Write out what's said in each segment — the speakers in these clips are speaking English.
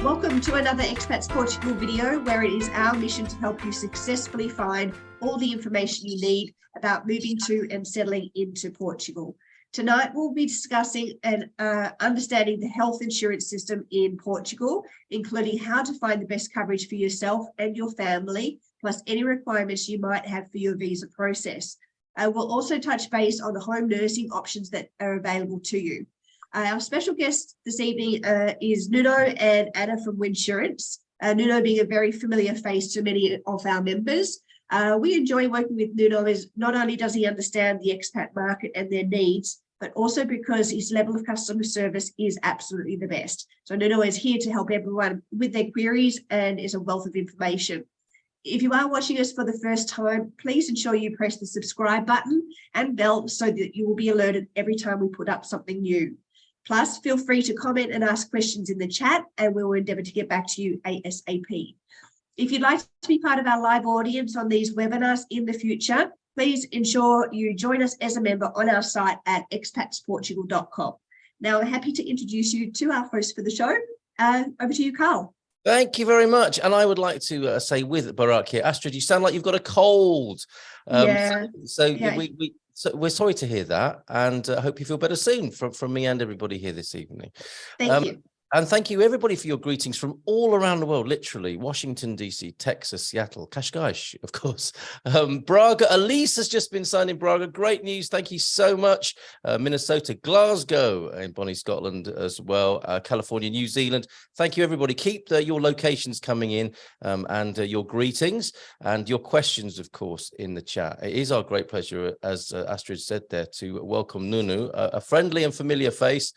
Welcome to another Expats Portugal video where it is our mission to help you successfully find all the information you need about moving to and settling into Portugal. Tonight we'll be discussing and understanding the health insurance system in Portugal, including how to find the best coverage for yourself and your family, plus any requirements you might have for your visa process. We'll also touch base on the home nursing options that are available to you. Our special guest this evening is Nuno and Anna from Winsurance. Nuno being a very familiar face to many of our members. We enjoy working with Nuno as not only does he understand the expat market and their needs, but also because his level of customer service is absolutely the best. So Nuno is here to help everyone with their queries and is a wealth of information. If you are watching us for the first time, please ensure you press the subscribe button and bell so that you will be alerted every time we put up something new. Plus, feel free to comment and ask questions in the chat, and we will endeavour to get back to you ASAP. If you'd like to be part of our live audience on these webinars in the future, please ensure you join us as a member on our site at expatsportugal.com. Now, I'm happy to introduce you to our host for the show. Over to you, Carl. Thank you very much. And I would like to say with Barak here, Astrid, you sound like you've got a cold. So we're sorry to hear that, and I hope you feel better soon from me and everybody here this evening. Thank you. And thank you, everybody, for your greetings from all around the world, literally. Washington, D.C., Texas, Seattle, Cascais, of course. Braga, Elise has just been signed in Braga. Great news. Thank you so much. Minnesota, Glasgow, in Bonnie, Scotland as well. California, New Zealand. Thank you, everybody. Keep your locations coming in and your greetings and your questions, of course, in the chat. It is our great pleasure, as Astrid said there, to welcome Nuno, a friendly and familiar face.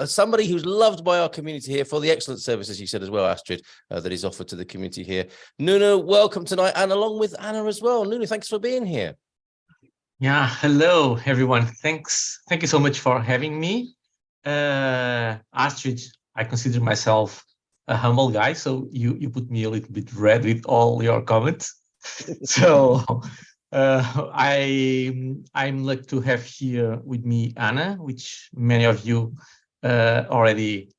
Somebody who's loved by our community here for the excellent service, as you said as well, Astrid, that is offered to the community here. Nuno, welcome tonight, and along with Anna as well. Nuno, thanks for being here. Yeah, hello, everyone. Thanks. Thank you so much for having me. Astrid, I consider myself a humble guy, so you put me a little bit red with all your comments. So I'm lucky to have here with me Anna, which many of you already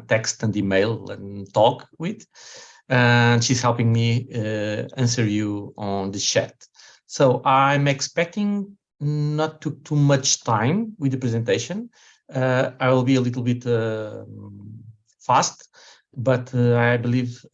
text and email and talk with, and she's helping me answer you on the chat. So I'm expecting not too much time with the presentation. I will be a little bit fast, but I believe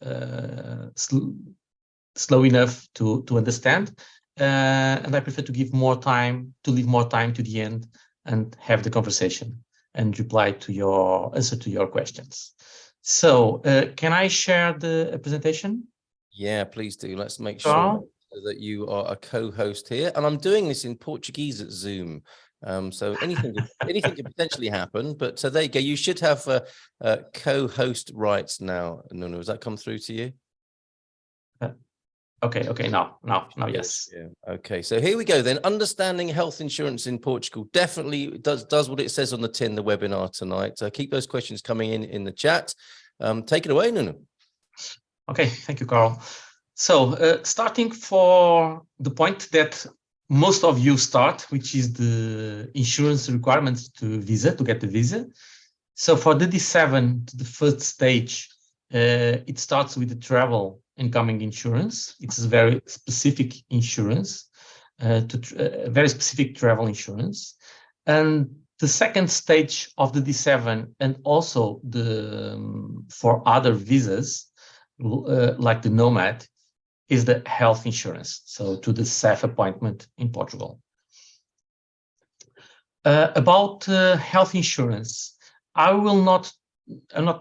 slow enough to understand. And I prefer to leave more time to the end and have the conversation and reply to answer to your questions. So can I share the presentation? Yeah, please do. Let's make sure that you are a co-host here. And I'm doing this in Portuguese at Zoom. So anything could potentially happen. But there you go. You should have co-host rights now, Nuno. Has that come through to you? Okay, now, yes. Yeah. Okay, so here we go then. Understanding health insurance in Portugal definitely does what it says on the tin, the webinar tonight. Keep those questions coming in the chat. Take it away, Nuno. Okay, thank you, Carl. So starting for the point that most of you start, which is the insurance requirements to get the visa. So for the D7, the first stage, it starts with the travel incoming insurance. It's a very specific insurance, very specific travel insurance. And the second stage of the D7, and also for other visas, like the Nomad, is the health insurance. So to the SAF appointment in Portugal. About health insurance, I'm not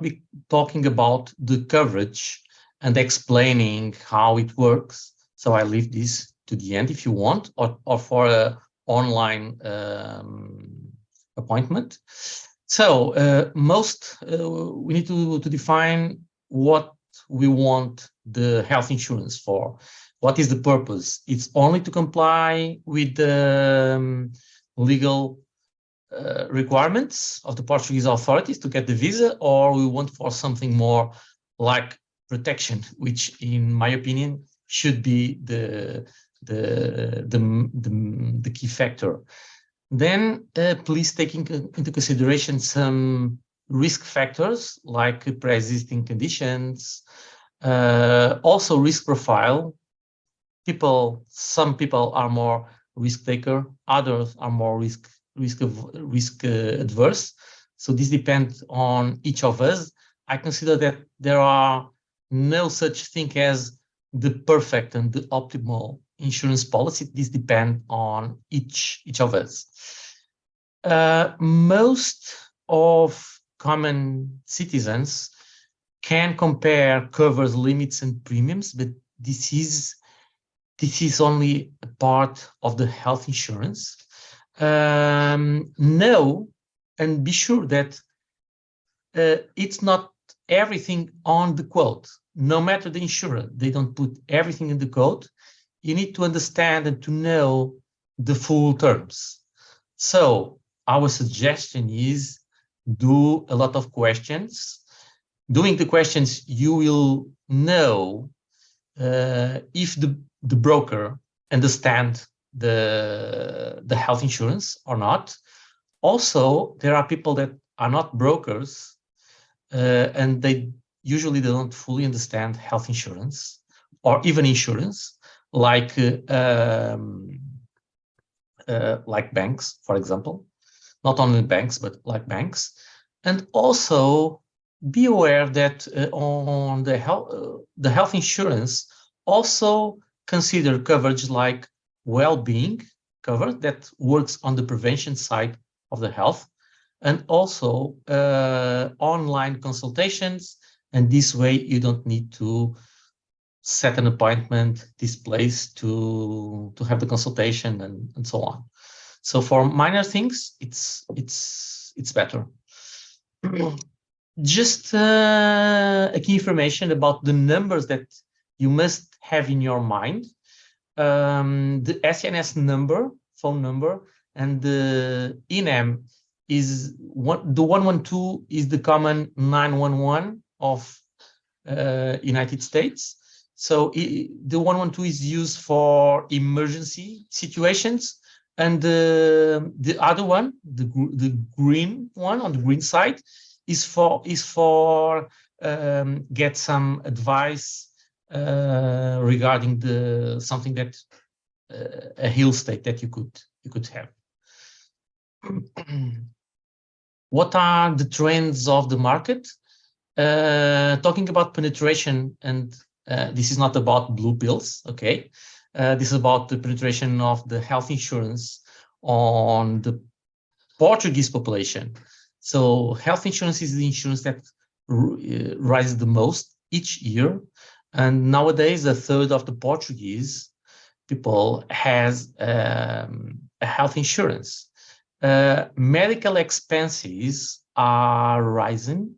be talking about the coverage and explaining how it works. So I leave this to the end if you want, or for an online appointment. So we need to define what we want the health insurance for. What is the purpose? It's only to comply with the legal requirements of the Portuguese authorities to get the visa, or we want for something more like protection, which in my opinion should be the key factor. Then please take into consideration some risk factors like pre-existing conditions, also risk profile. Some people are more risk taker, others are more risk adverse. So this depends on each of us. I consider that there are no such thing as the perfect and the optimal insurance policy. This depends on each of us. Most of common citizens can compare covers, limits, and premiums, but this is only a part of the health insurance. Know and be sure that it's not everything on the quote. No matter the insurer, they don't put everything in the quote. You need to understand and to know the full terms. So our suggestion is do a lot of questions. Doing the questions, you will know if the broker understand the health insurance or not. Also, there are people that are not brokers and they usually don't fully understand health insurance or even insurance, like banks, for example. Not only banks, but like banks. And also be aware that on the health insurance also consider coverage like well-being cover that works on the prevention side of the health, and also online consultations. And this way you don't need to set an appointment this place to have the consultation and so on. So for minor things, it's better. Just a key information about the numbers that you must have in your mind. The SNS number, phone number, and the INAM is the 112 is the common 911 of United States. So the 112 is used for emergency situations. And the other one, the green one on the green side, is for get some advice regarding something that a heal state that you could have. What are the trends of the market? Talking about penetration, and this is not about blue pills, okay? This is about the penetration of the health insurance on the Portuguese population. So health insurance is the insurance that rises the most each year. And nowadays, a third of the Portuguese people has a health insurance. Medical expenses are rising,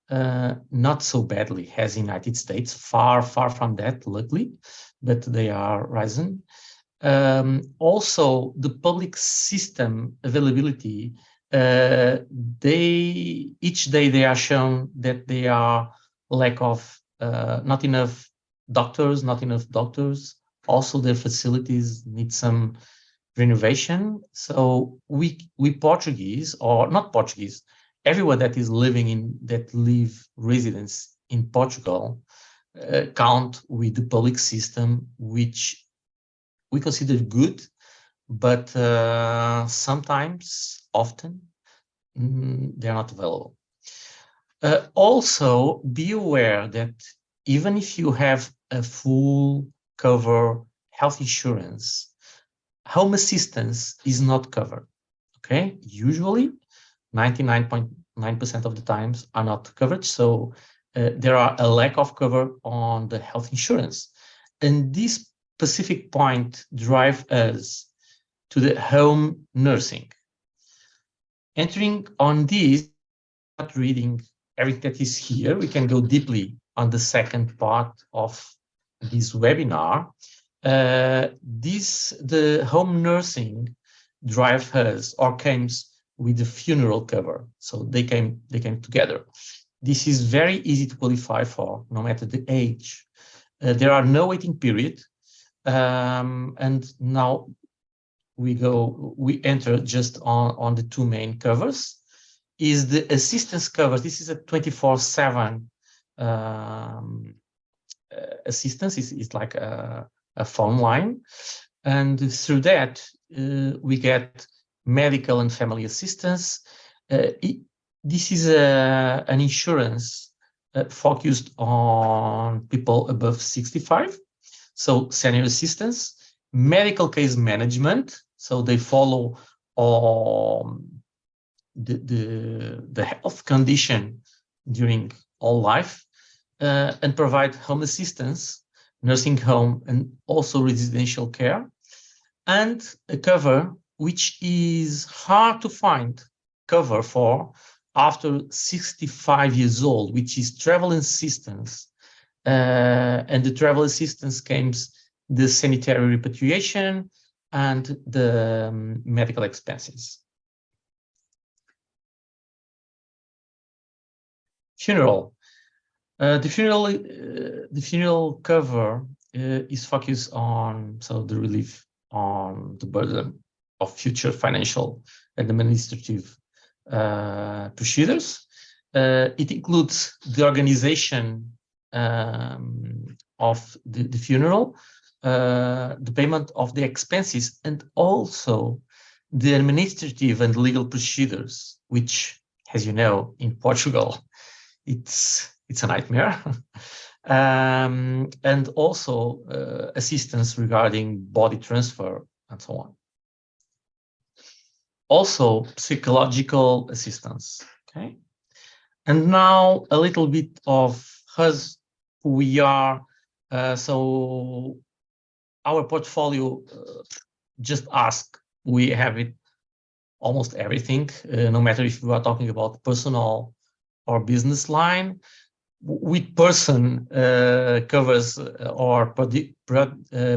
not so badly as in the United States, far from that, luckily, but they are rising. Also, the public system availability, each day they are shown that they are lack of not enough doctors. Also, their facilities need some renovation. So we Portuguese, or not Portuguese, everyone that is live residence in Portugal count with the public system, which we consider good, but often, they're not available. Also, be aware that even if you have a full cover health insurance, home assistance is not covered, okay? Usually, 99.9% of the times are not covered. So there are a lack of cover on the health insurance. And this specific point drives us to the home nursing. Entering on this, not reading everything that is here, we can go deeply on the second part of this webinar. The home nursing drives us or came with the funeral cover. So they came together. This is very easy to qualify for, no matter the age. There are no waiting period. And now we enter just on the two main covers. is the assistance cover. This is a 24/7 assistance. It's like a phone line, and through that we get medical and family assistance. This is an insurance focused on people above 65, so senior assistance, medical case management, so they follow the health condition during all life, and provide home assistance, nursing home, and also residential care, and a cover which is hard to find cover for after 65 years old, which is travel assistance. And the travel assistance comes the sanitary repatriation and the medical expenses. Funeral. The funeral cover is focused on the relief on the burden of future financial and administrative procedures. It includes the organization of the funeral, the payment of the expenses, and also the administrative and legal procedures, which, as you know, in Portugal, it's a nightmare. And also assistance regarding body transfer and so on. Also psychological assistance. Okay. And now a little bit of us, who we are. So our portfolio, just ask, we have it almost everything, no matter if we are talking about personal or business line. With person covers or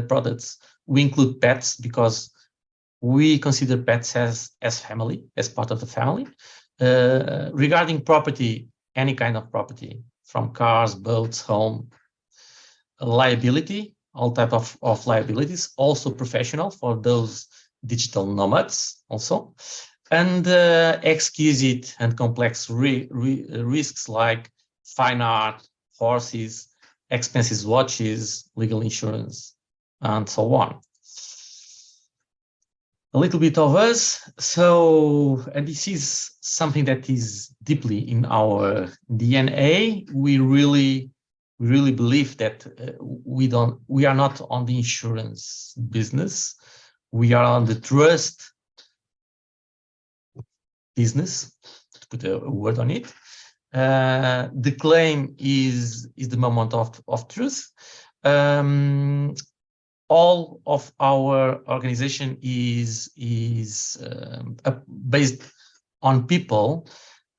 products, we include pets because we consider pets as family, as part of the family. Regarding property, any kind of property, from cars, boats, home, liability, all type of liabilities, also professional for those digital nomads also, and exquisite and complex risks like fine art, horses, expensive watches, legal insurance, and so on. A little bit of us. So, and this is something that is deeply in our DNA. We really believe that we are not on the insurance business. We are on the trust business, to put a word on it. The claim is the moment of truth. All of our organization is based on people,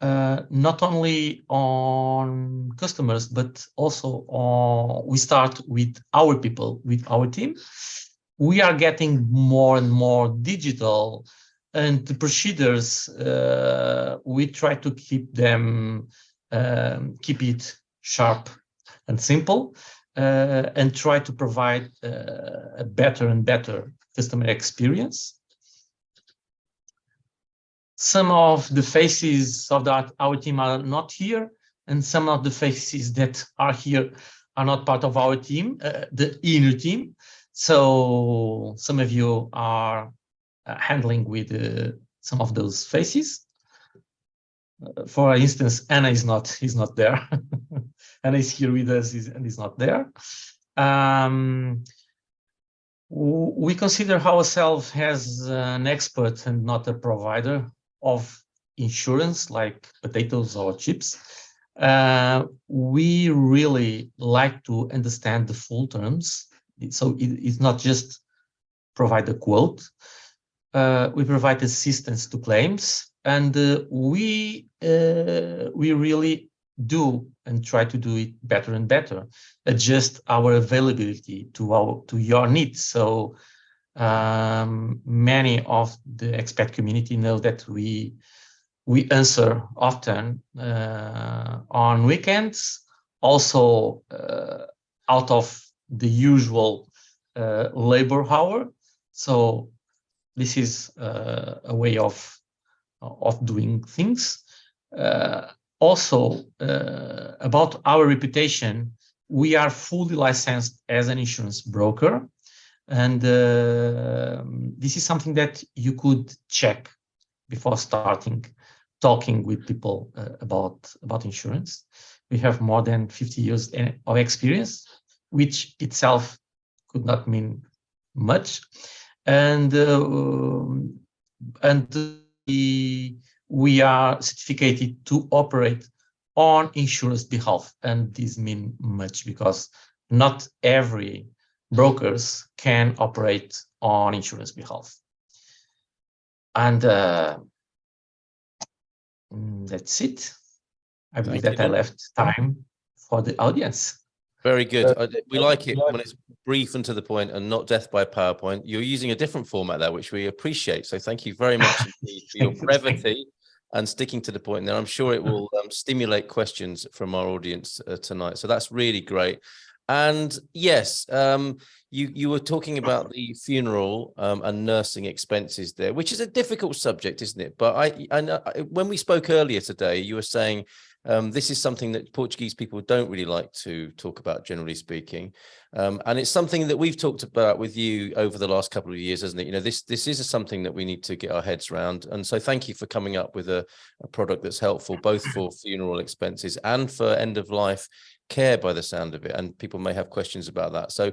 not only on customers, but also we start with our people, with our team. We are getting more and more digital, and the procedures, we try to keep it sharp and simple, and try to provide a better and better customer experience. Some of the faces of our team are not here, and some of the faces that are here are not part of our team, the inner team. So some of you are handling with some of those faces. For instance, Anna is not there. Anna is here with us and is not there. We consider ourselves as an expert and not a provider of insurance like potatoes or chips. We really like to understand the full terms. So it's not just provide a quote. We provide assistance to claims, and we really do and try to do it better and better, adjust our availability to your needs. So many of the expat community know that we answer often on weekends, also out of the usual labor hour. So this is a way of doing things. Also, about our reputation, we are fully licensed as an insurance broker. And this is something that you could check before starting talking with people about insurance. We have more than 50 years of experience, which itself could not mean much. And we are certificated to operate on insurance behalf, and this means much because not every brokers can operate on insurance behalf. And that's it. I believe that I left time for the audience. Very good. We like it when it's brief and to the point and not death by PowerPoint. You're using a different format there, which we appreciate. So thank you very much indeed for your brevity and sticking to the point there. I'm sure it will stimulate questions from our audience tonight. So that's really great. And yes, you were talking about the funeral and nursing expenses there, which is a difficult subject, isn't it? But when we spoke earlier today, you were saying this is something that Portuguese people don't really like to talk about, generally speaking. And it's something that we've talked about with you over the last couple of years, isn't it? You know, this is something that we need to get our heads around. And so thank you for coming up with a product that's helpful, both for funeral expenses and for end of life care, by the sound of it. And people may have questions about that. So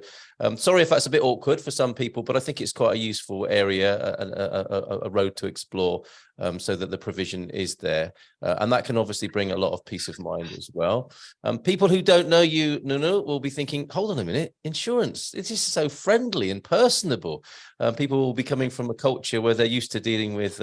sorry if that's a bit awkward for some people, but I think it's quite a useful area, a road to explore, so that the provision is there. And that can obviously bring a lot of peace of mind as well. People who don't know you, Nuno, will be thinking, hold on a minute, insurance, it is so friendly and personable. People will be coming from a culture where they're used to dealing with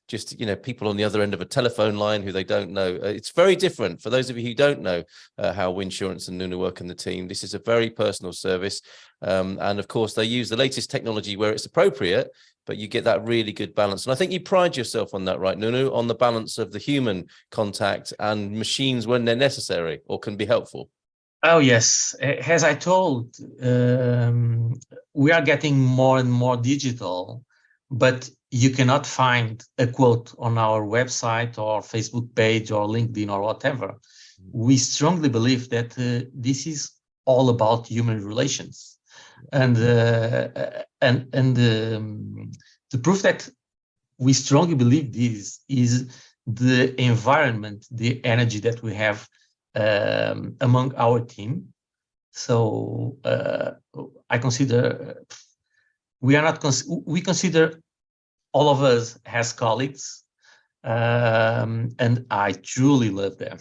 just, you know, people on the other end of a telephone line who they don't know. It's very different. For those of you who don't know how Winsurance and Nuno work in the team, this is a very personal service. And of course, they use the latest technology where it's appropriate, but you get that really good balance. And I think you pride yourself on that, right, Nuno, on the balance of the human contact and machines when they're necessary or can be helpful. Oh, yes. As I told, we are getting more and more digital, but you cannot find a quote on our website or Facebook page or LinkedIn or whatever. We strongly believe that this is all about human relations. And the proof that we strongly believe this is the environment, the energy that we have among our team. So I consider we consider all of us as colleagues, and I truly love them.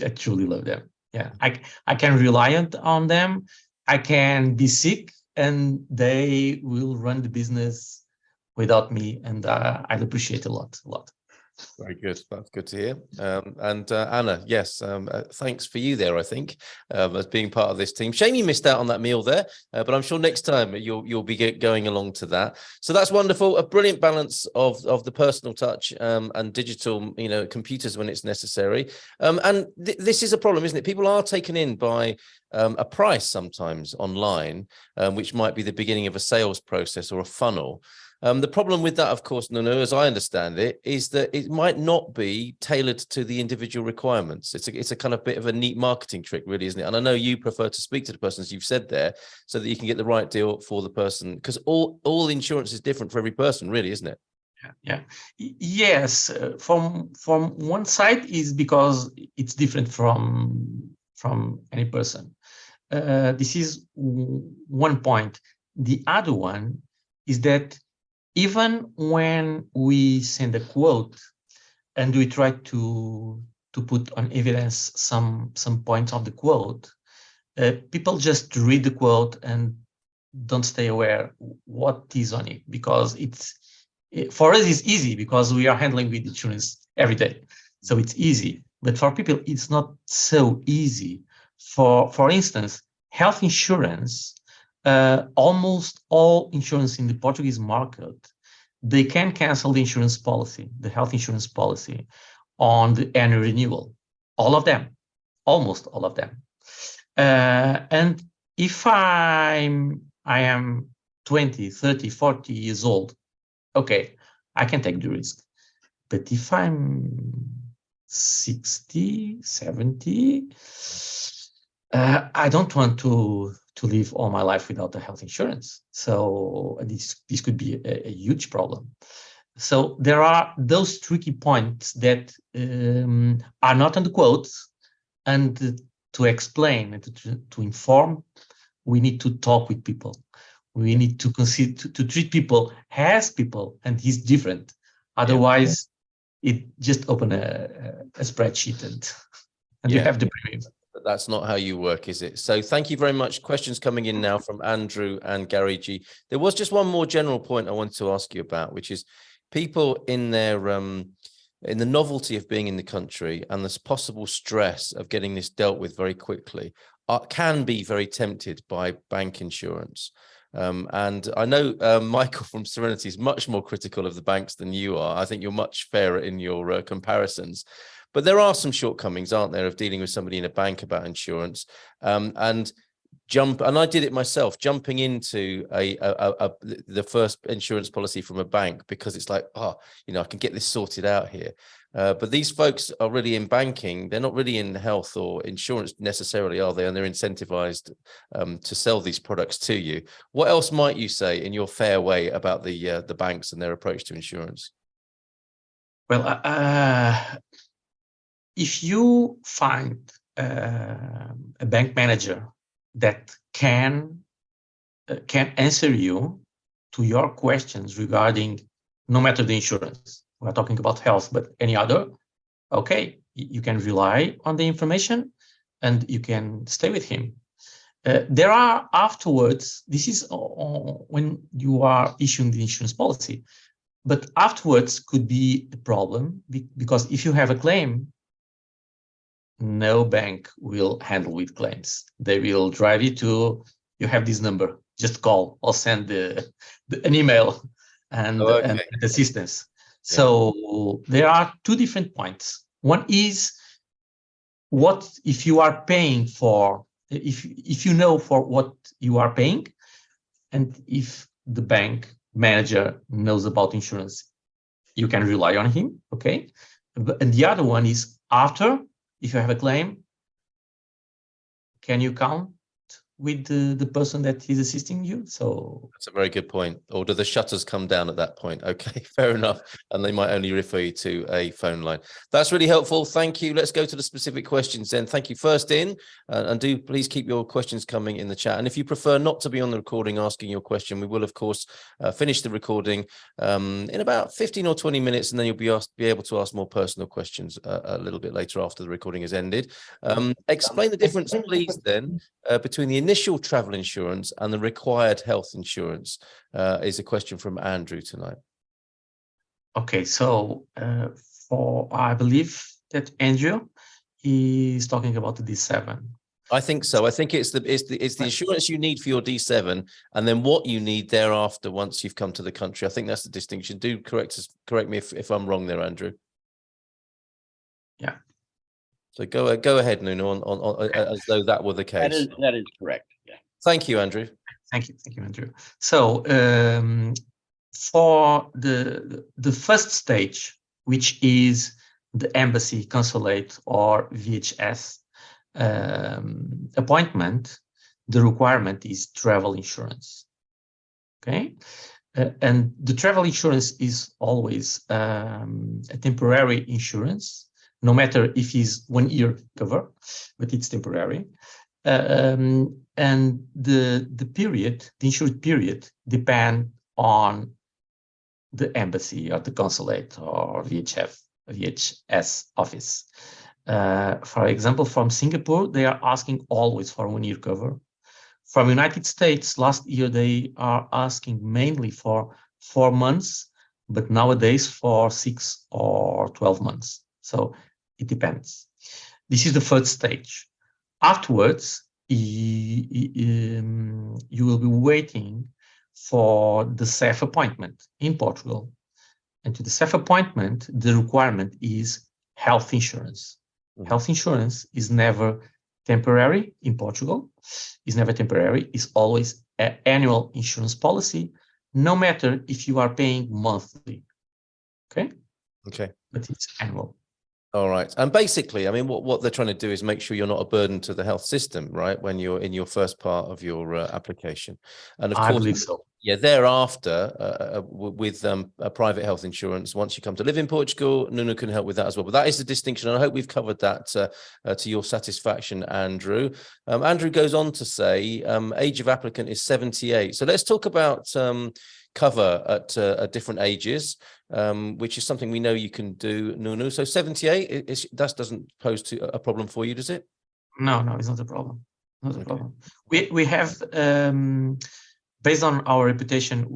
I truly love them. Yeah, I can rely on them. I can be sick, and they will run the business without me, and I'd appreciate a lot. Very good. That's good to hear. And Anna, yes, thanks for you there, I think, as being part of this team. Shame you missed out on that meal there, but I'm sure next time you'll be going along to that. So that's wonderful. A brilliant balance of the personal touch and digital, you know, computers when it's necessary. And this is a problem, isn't it? People are taken in by a price sometimes online, which might be the beginning of a sales process or a funnel. The problem with that, of course, Nuno, as I understand it, is that it might not be tailored to the individual requirements. It's a kind of bit of a neat marketing trick, really, isn't it? And I know you prefer to speak to the person, as you've said there, so that you can get the right deal for the person, because all insurance is different for every person, really, isn't it? Yeah. Yes. From one side is because it's different from any person. This is one point. The other one is that even when we send a quote and we try to put on evidence some points of the quote, people just read the quote and don't stay aware what is on it, because for us it's easy because we are handling with insurance every day, so it's easy. But for people, it's not so easy. For instance, health insurance. Almost all insurance in the Portuguese market, they can cancel the insurance policy, the health insurance policy, on the annual renewal. All of them, almost all of them. And if I am 20, 30, 40 years old, okay, I can take the risk. But if I'm 60, 70. I don't want to live all my life without a health insurance. So this could be a huge problem. So there are those tricky points that are not on the quotes, and to explain and to inform, we need to talk with people. We need to consider to treat people as people, and he's different. Otherwise, it just open a spreadsheet and you have the premium. But that's not how you work, is it? So thank you very much. Questions coming in now from Andrew and Gary G. There was just one more general point I wanted to ask you about, which is people in their in the novelty of being in the country and this possible stress of getting this dealt with very quickly can be very tempted by bank insurance. And I know Michael from Serenity is much more critical of the banks than you are. I think you're much fairer in your comparisons. But there are some shortcomings, aren't there, of dealing with somebody in a bank about insurance. And I did it myself, jumping into the first insurance policy from a bank, because it's like, I can get this sorted out here. But these folks are really in banking. They're not really in health or insurance necessarily, are they? And they're incentivized to sell these products to you. What else might you say in your fair way about the banks and their approach to insurance? Well, if you find a bank manager that can answer you to your questions regarding no matter the insurance, we're talking about health, but any other, okay, you can rely on the information and you can stay with him. There are afterwards, this is when you are issuing the insurance policy, but afterwards could be a problem because if you have a claim, no bank will handle with claims. They will drive you to, you have this number, just call or send an email and assistance. Yeah. So there are two different points. One is what if you are paying for, if you know for what you are paying, and if the bank manager knows about insurance, you can rely on him, okay? And the other one is after, if you have a claim, can you count with the person that is assisting you? So that's a very good point. Or do the shutters come down at that point? Okay, fair enough. And they might only refer you to a phone line. That's really helpful. Thank you. Let's go to the specific questions then. Thank you. First in, and do please keep your questions coming in the chat. And if you prefer not to be on the recording asking your question, we will, of course, finish the recording in about 15 or 20 minutes, and then you'll be able to ask more personal questions a little bit later after the recording has ended. Explain the difference, please, then, between the initial travel insurance and the required health insurance is a question from Andrew tonight. Okay, so I believe that Andrew is talking about the D7. I think so. I think it's the insurance you need for your D7, and then what you need thereafter once you've come to the country. I think that's the distinction. Do correct me if I'm wrong there, Andrew. Yeah. So go ahead, Nuno, on as though that were the case. That is correct. Yeah. Thank you, Andrew. Thank you, Andrew. So for the first stage, which is the embassy, consulate, or VHS appointment, the requirement is travel insurance. Okay, and the travel insurance is always a temporary insurance. No matter if it's 1 year cover, but it's temporary. And the period, the insured period, depend on the embassy or the consulate or VHS office. For example, from Singapore, they are asking always for 1 year cover. From United States, last year, they are asking mainly for 4 months, but nowadays for 6 or 12 months. So it depends. This is the first stage. Afterwards, you will be waiting for the CEF appointment in Portugal. And to the CEF appointment, the requirement is health insurance. Mm-hmm. Health insurance is never temporary in Portugal. It's never temporary. It's always an annual insurance policy, no matter if you are paying monthly. Okay? Okay. But it's annual. All right. And basically, I mean, what they're trying to do is make sure you're not a burden to the health system, right? When you're in your first part of your application. And of I course, believe so. yeah, thereafter, with a private health insurance, once you come to live in Portugal, Nuno can help with that as well. But that is the distinction. And I hope we've covered that to your satisfaction, Andrew. Andrew goes on to say, age of applicant is 78. So let's talk about cover at different ages, which is something we know you can do, Nuno. So 78, that doesn't pose a problem for you, does it? No, it's not a problem. Not a Okay. problem. We have, based on our reputation,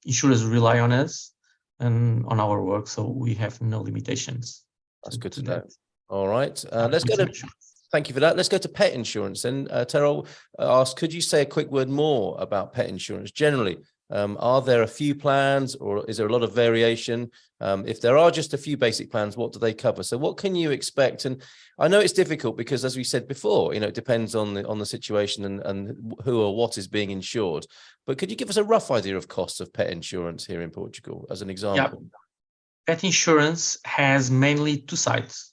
insurers rely on us and on our work, so we have no limitations. That's good to know. All right, let's go to. Insurance. Thank you for that. Let's go to pet insurance. And Terrell asked, could you say a quick word more about pet insurance generally? Are there a few plans, or is there a lot of variation? If there are just a few basic plans, what do they cover? So what can you expect? And I know it's difficult because, as we said before, it depends on the situation and who or what is being insured. But could you give us a rough idea of costs of pet insurance here in Portugal, as an example? Yeah. Pet insurance has mainly two sides.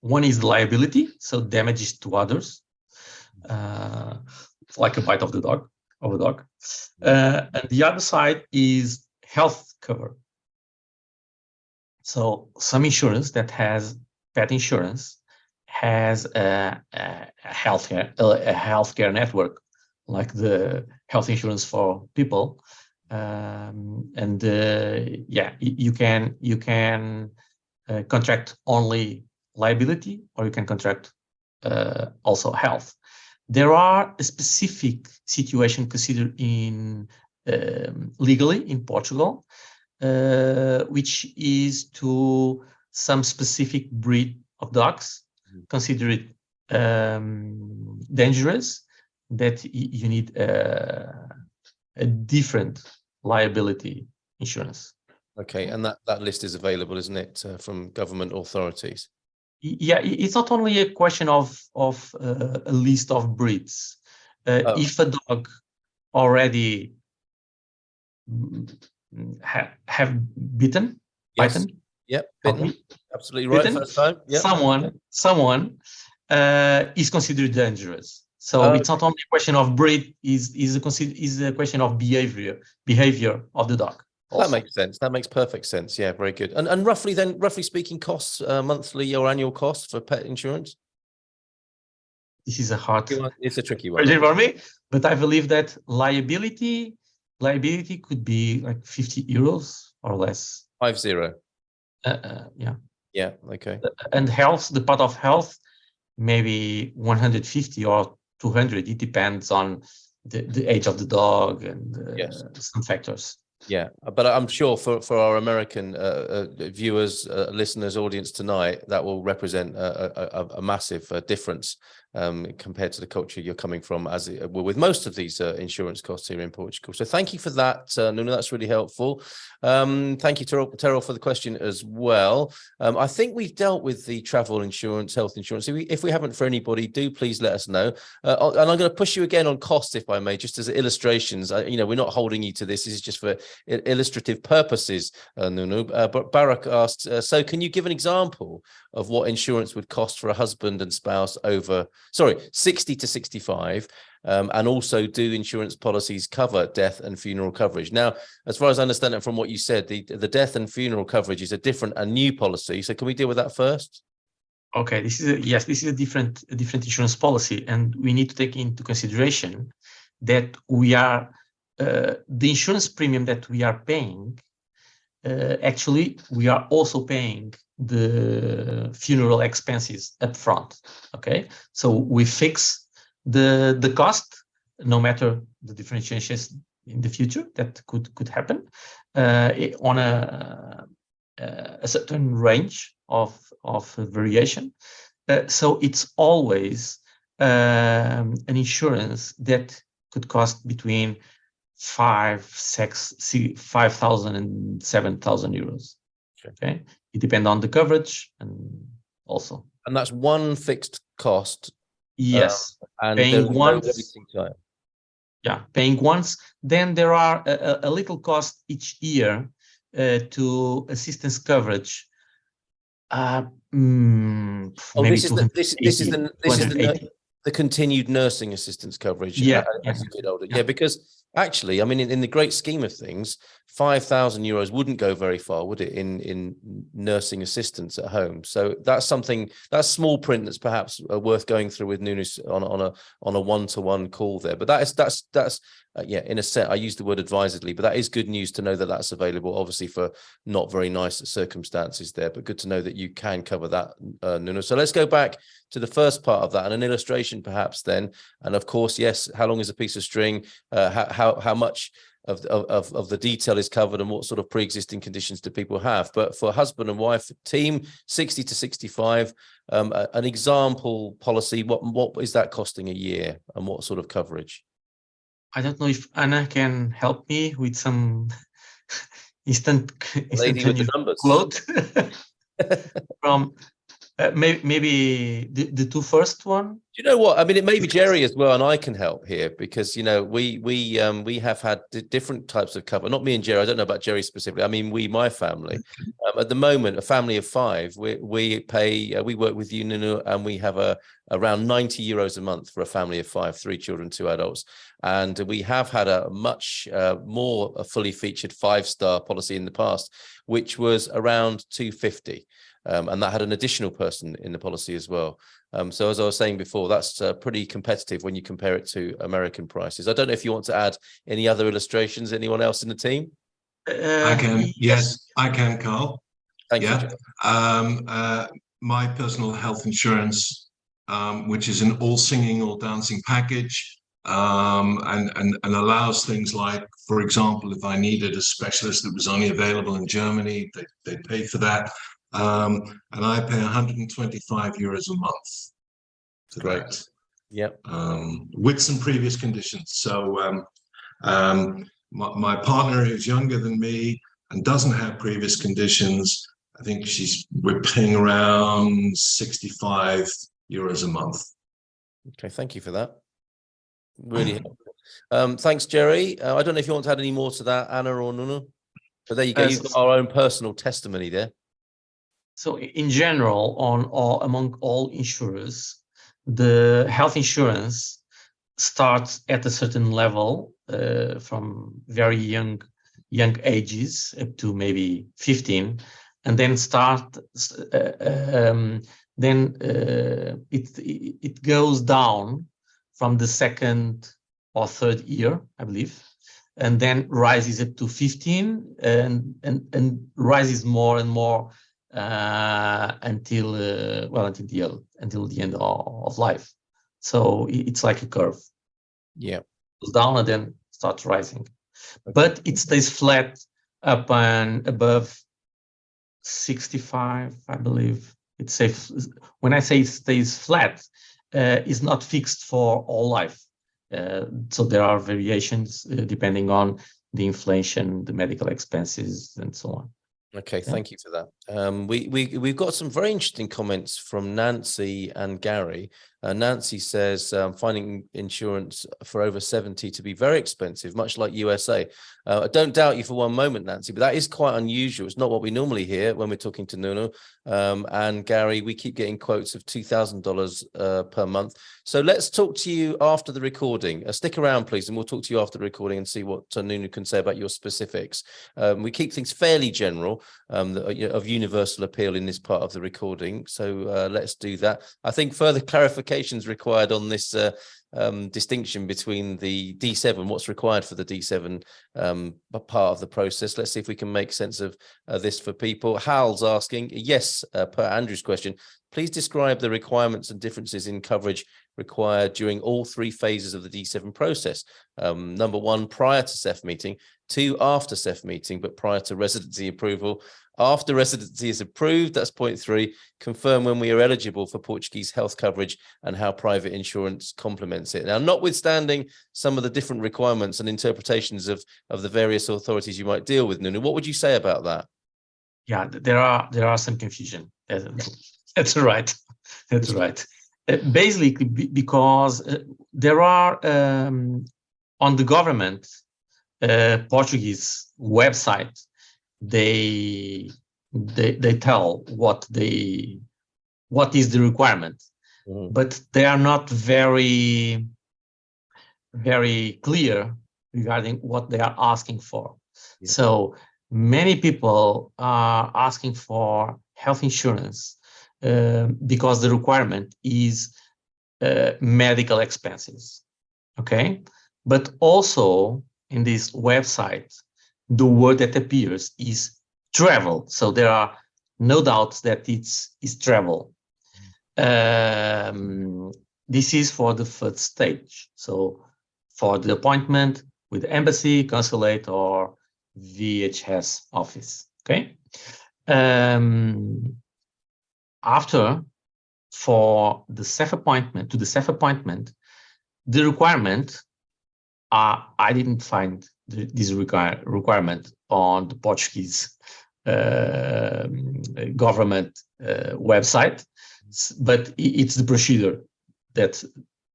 One is liability, so damages to others, like a bite of a dog. And the other side is health cover. So some insurance that has pet insurance has a healthcare network, like the health insurance for people. You can contract only liability, or you can contract also health. There are a specific situation considered in legally in Portugal, which is to some specific breed of dogs, considered dangerous, that you need a different liability insurance. Okay, and that list is available, isn't it, from government authorities? Yeah, it's not only a question of a list of breeds. If a dog already have bitten, Yes. bitten, Yep, bitten. Absolutely right. bitten, First time. Yep. someone is considered dangerous. So it's not only a question of breed; is a question of behavior of the dog. Also. That makes sense. That makes perfect sense. Yeah, very good. And roughly speaking, costs monthly or annual costs for pet insurance? This is a hard. It's a tricky one for me, but I believe that liability could be like 50 euros or less. 50. Yeah. Yeah. Okay. And health, the part of health, maybe 150 or 200. It depends on the age of the dog and some factors. Yeah, but I'm sure for our American viewers, listeners, audience tonight, that will represent a massive difference compared to the culture you're coming from, as it will with most of these insurance costs here in Portugal. So thank you for that, Nuno. That's really helpful. Thank you, Terrell, for the question as well. I think we've dealt with the travel insurance, health insurance. If we haven't for anybody, do please let us know. And I'm going to push you again on costs, if I may, just as illustrations. We're not holding you to this. This is just for illustrative purposes, Nuno. But Barak asked, so can you give an example of what insurance would cost for a husband and spouse over 60 to 65, and also do insurance policies cover death and funeral coverage? Now, as far as I understand it from what you said, the death and funeral coverage is a new policy. So can we deal with that first? Okay, this is a different insurance policy, and we need to take into consideration that we are the insurance premium that we are paying. Actually, we are also paying the funeral expenses up front. Okay, so we fix the cost, no matter the differentiations in the future that could happen, on a certain range of variation. So it's always an insurance that could cost between 5,000 and 7,000 euros. Okay, it depends on the coverage and also. And that's one fixed cost. Yes, and paying once. Paying once. Then there are a little cost each year to assistance coverage. Oh, maybe this is the 280. the continued nursing assistance coverage Yeah, as you get older. Yeah, because actually, I mean, in the great scheme of things, €5,000 wouldn't go very far, would it, in nursing assistance at home? So that's something, that's small print that's perhaps worth going through with Nuno on a one-to-one call there. But that's yeah, in a set, I use the word advisedly, but that is good news to know that that's available, obviously for not very nice circumstances there, but good to know that you can cover that, Nuno. So let's go back to the first part of that and an illustration perhaps then. And of course, yes, how long is a piece of string? How much of the detail is covered and what sort of pre-existing conditions do people have? But for husband and wife team, 60 to 65, an example policy, what is that costing a year and what sort of coverage? I don't know if Anna can help me with some instantaneous quote from maybe the two first one. You know what? I mean, it may be Jerry as well, and I can help here because, you know, we have had different types of cover. Not me and Jerry. I don't know about Jerry specifically. I mean, my family. At the moment, a family of 5. We work with you, Nuno, and we have around €90 a month for a family of 5, 3 children, 2 adults, and we have had a much more fully featured 5-star policy in the past, which was around $250. And that had an additional person in the policy as well. So as I was saying before, that's pretty competitive when you compare it to American prices. I don't know if you want to add any other illustrations. Anyone else in the team? I can. Yes, I can, Carl. Thank you. My personal health insurance, which is an all singing, all dancing package, and allows things like, for example, if I needed a specialist that was only available in Germany, they pay for that. And I pay €125 a month for that. Yep. With some previous conditions. So my partner, who's younger than me and doesn't have previous conditions, I think we're paying around €65 a month. Okay, thank you for that. Really helpful. Thanks, Jerry. I don't know if you want to add any more to that, Anna or Nuno, but there you go. You've got our own personal testimony there. So in general, among all insurers, the health insurance starts at a certain level from very young ages up to maybe 15, and then it goes down from the second or third year, I believe, and then rises up to 15 and rises more and more until the end of life. So it's like a curve. Yeah, goes down and then starts rising, but it stays flat up and above 65, I believe. It's safe. When I say it stays flat, it's not fixed for all life. So there are variations depending on the inflation, the medical expenses, and so on. Okay, thank you for that. We've got some very interesting comments from Nancy and Gary. Nancy says, finding insurance for over 70 to be very expensive, much like USA. I don't doubt you for one moment, Nancy, but that is quite unusual. It's not what we normally hear when we're talking to Nuno. And Gary, we keep getting quotes of $2,000 per month. So let's talk to you after the recording. Stick around, please, and we'll talk to you after the recording and see what Nuno can say about your specifics. We keep things fairly general, of universal appeal in this part of the recording. So let's do that. I think further clarifications required on this distinction between the D7, what's required for the D7 part of the process. Let's see if we can make sense of this for people. Hal's asking, yes, per Andrew's question, please describe the requirements and differences in coverage required during all 3 phases of the D7 process. Number 1, prior to CEF meeting, 2, after CEF meeting, but prior to residency approval. After residency is approved, that's point 3, confirm when we are eligible for Portuguese health coverage and how private insurance complements it. Now, notwithstanding some of the different requirements and interpretations of the various authorities you might deal with, Nuno, what would you say about that? Yeah, there are some confusion. That's right. That's right. Basically, because there are on the government Portuguese website, they tell what they what is the requirement, but they are not very clear regarding what they are asking for. Yeah. So many people are asking for health insurance because the requirement is medical expenses. Okay, but also in this website, the word that appears is travel. So there are no doubts that it's travel. This is for the first stage. So for the appointment with the embassy, consulate, or VHS office. Okay. After, for the self-appointment, the requirement, I didn't find this requirement on the Portuguese government website, but it's the procedure, that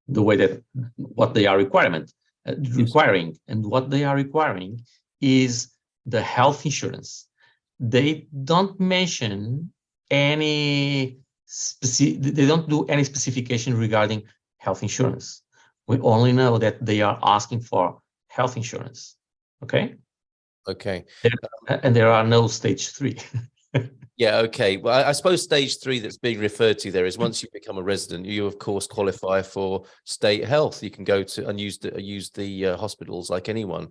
the way that what they are requiring, and what they are requiring is the health insurance. They don't mention any they don't do any specification regarding health insurance. We only know that they are asking for health insurance. Okay. Okay. And there are no stage 3. Yeah, okay. Well, I suppose stage 3 that's being referred to there is once you become a resident, you of course qualify for state health. You can go to and use the hospitals like anyone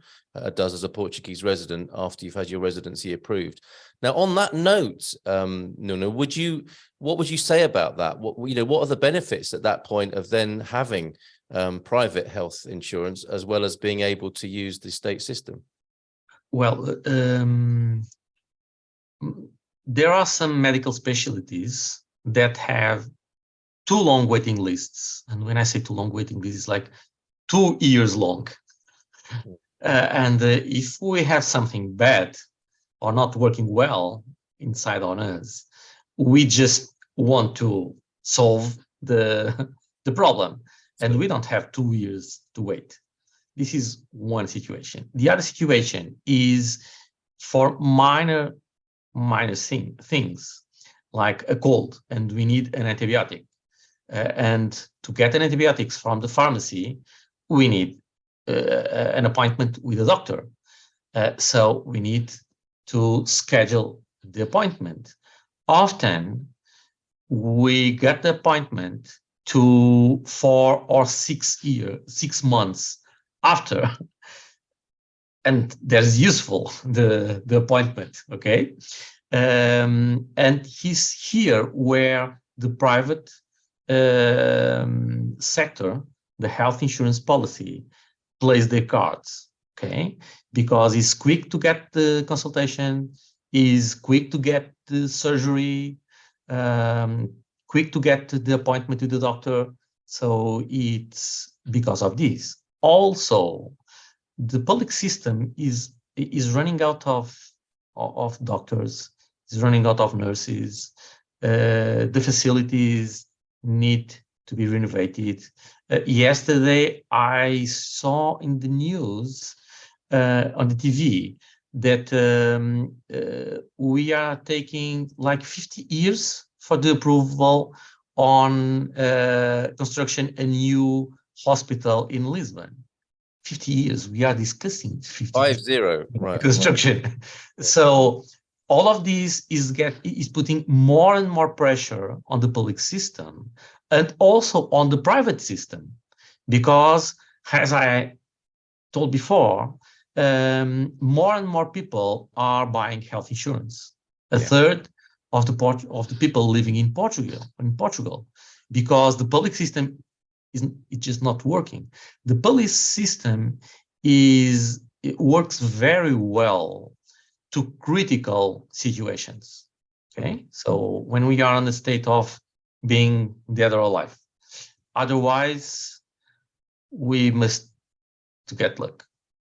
does as a Portuguese resident after you've had your residency approved. Now, on that note, Nuno, what would you say about that? What are the benefits at that point of then having private health insurance as well as being able to use the state system? Well, there are some medical specialties that have too long waiting lists. And when I say too long waiting lists, like 2 years long. If we have something bad or not working well inside on us, we just want to solve the problem. And we don't have 2 years to wait. This is one situation. The other situation is for minor things like a cold and we need an antibiotic. And to get an antibiotics from the pharmacy, we need an appointment with a doctor. So we need to schedule the appointment. Often we get the appointment to 4 or 6 months after, and that's useful, the appointment, okay? And he's here where the private sector, the health insurance policy, plays their cards, okay? Because it's quick to get the consultation, is quick to get the surgery, quick to get the appointment with the doctor. So it's because of this. Also, the public system is running out of doctors, is running out of nurses. The facilities need to be renovated. Yesterday, I saw in the news on the TV that we are taking like 50 years for the approval on construction a new hospital in Lisbon. 50 years, we are discussing 50 right construction. Right. So all of this is putting more and more pressure on the public system and also on the private system, because as I told before, more and more people are buying health insurance. A third of the people living in Portugal, because the public system it's just not working. The public system works very well to critical situations. Okay, so when we are in the state of being dead or alive, otherwise we must to get luck.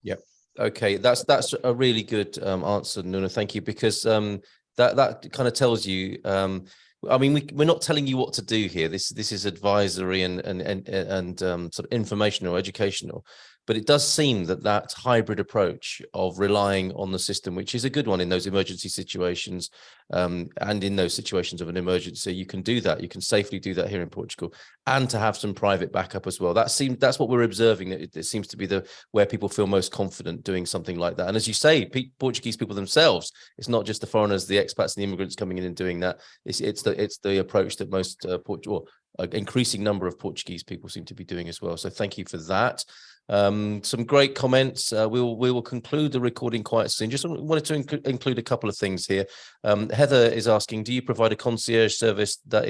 Yeah. Okay, that's a really good answer, Nuno. Thank you, because that kind of tells you. I mean, we're not telling you what to do here. This is advisory and sort of informational, educational. But it does seem that that hybrid approach of relying on the system, which is a good one in those emergency situations, and in those situations of an emergency, you can do that. You can safely do that here in Portugal, and to have some private backup as well. That's what we're observing. That it seems to be where people feel most confident doing something like that. And as you say, Portuguese people themselves, it's not just the foreigners, the expats, and the immigrants coming in and doing that. It's the approach that most an increasing number of Portuguese people seem to be doing as well. So thank you for that. Some great comments. We will conclude the recording quite soon. Just wanted to include a couple of things here. Heather is asking, do you provide a concierge service that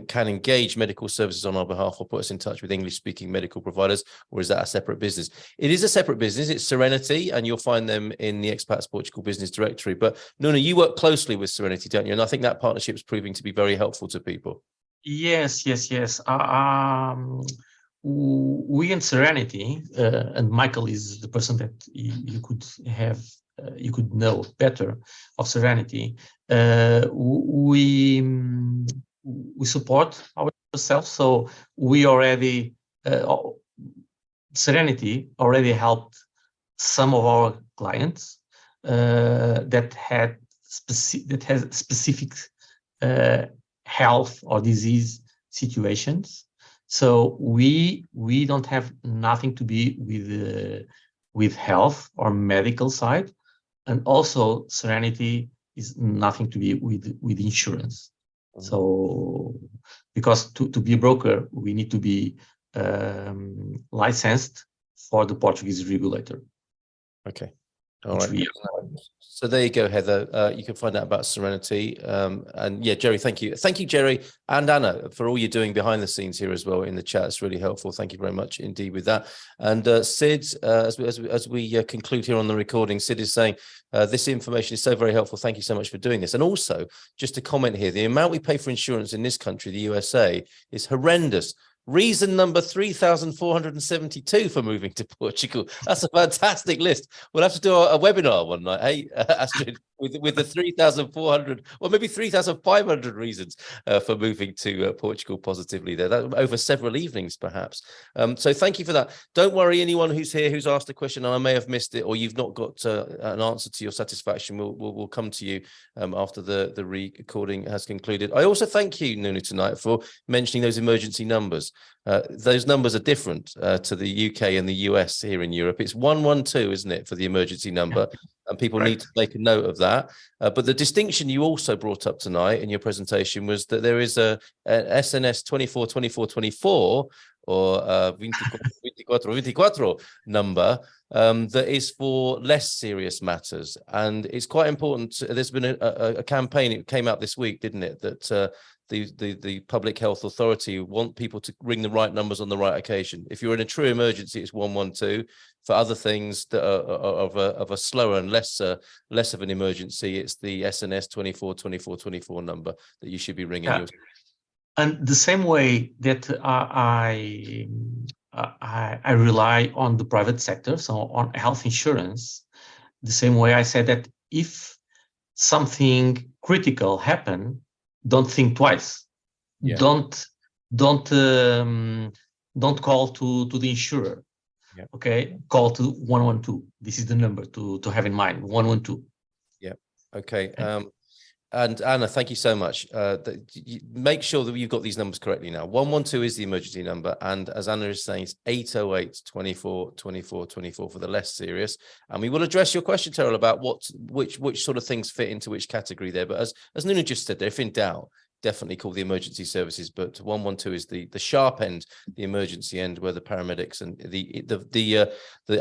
can engage medical services on our behalf or put us in touch with English-speaking medical providers, or is that a separate business? It is a separate business. It's Serenity, and you'll find them in the Expats Portugal business directory. But Nuno, you work closely with Serenity, don't you? And I think that partnership is proving to be very helpful to people. Yes. We in Serenity, and Michael is the person that you could know better of Serenity. We support ourselves, so we already Serenity already helped some of our clients that has specific health or disease situations. So we don't have nothing to be with health or medical side, and also Serenity is nothing to be with insurance. Mm-hmm. So because to be a broker, we need to be licensed for the Portuguese regulator. Okay. All right. So there you go, Heather. You can find out about Serenity. And yeah, Jerry, thank you. Thank you, Jerry and Anna, for all you're doing behind the scenes here as well in the chat. It's really helpful. Thank you very much indeed with that. And Sid, as we conclude here on the recording, Sid is saying, this information is so very helpful. Thank you so much for doing this. And also, just to comment here, the amount we pay for insurance in this country, the USA, is horrendous. Reason number 3,472 for moving to Portugal. That's a fantastic list. We'll have to do a webinar one night, hey, Astrid, with the 3,400 or maybe 3,500 reasons for moving to Portugal positively there. That over several evenings, perhaps. So thank you for that. Don't worry, anyone who's here who's asked a question and I may have missed it, or you've not got an answer to your satisfaction, we'll come to you after the recording has concluded. I also thank you, Nuno, tonight for mentioning those emergency numbers. Those numbers are different to the UK and the US here in Europe. It's 112, isn't it, for the emergency number? And people need to make a note of that. But the distinction you also brought up tonight in your presentation was that there is an SNS 242424 or 2424 number that is for less serious matters. And it's quite important. There's been a campaign, it came out this week, didn't it, that the public health authority want people to ring the right numbers on the right occasion. If you're in a true emergency, it's 112. For other things that are of a slower and less of an emergency, it's the SNS 242424 number that you should be ringing. Yeah. And the same way that I rely on the private sector, so on health insurance, the same way I said that if something critical happen, don't think twice. Yeah. Don't call to the insurer. Yeah. Okay, call to 112. This is the number to have in mind. 112. Yeah. Okay. And Anna, thank you so much. Make sure that you've got these numbers correctly now. 112 is the emergency number, and as Anna is saying, it's 808 24 24 24 for the less serious. And we will address your question, Terrell, about which sort of things fit into which category there. But as Nuno just said, if in doubt, definitely call the emergency services. But 112 is the sharp end, the emergency end, where the paramedics and the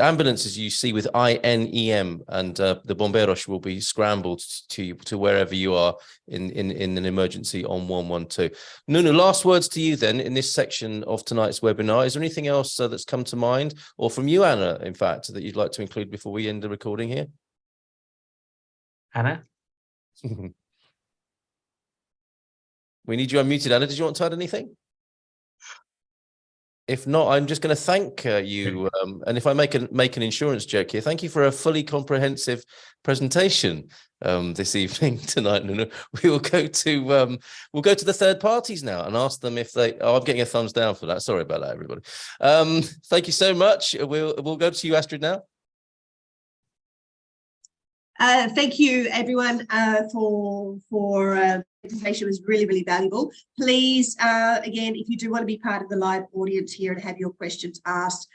ambulances you see with INEM and the bomberos will be scrambled to wherever you are in an emergency on 112. Nuno, last words to you then in this section of tonight's webinar. Is there anything else that's come to mind, or from you, Anna, in fact, that you'd like to include before we end the recording here? Anna? We need you unmuted, Anna. Did you want to add anything? If not, I'm just going to thank you. And if I make an insurance joke here, thank you for a fully comprehensive presentation this evening tonight, Nuno. We will go to the third parties now and ask them if they. Oh, I'm getting a thumbs down for that. Sorry about that, everybody. Thank you so much. We'll go to you, Astrid, now. Thank you, everyone, for the presentation. It was really, really valuable. Please, again, if you do want to be part of the live audience here and have your questions asked,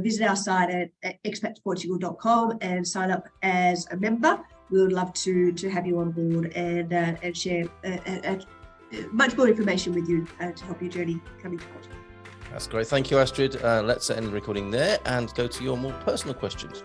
visit our site at expatsportugal.com and sign up as a member. We would love to have you on board and share much more information with you to help your journey coming to Portugal. That's great. Thank you, Astrid. Let's end the recording there and go to your more personal questions.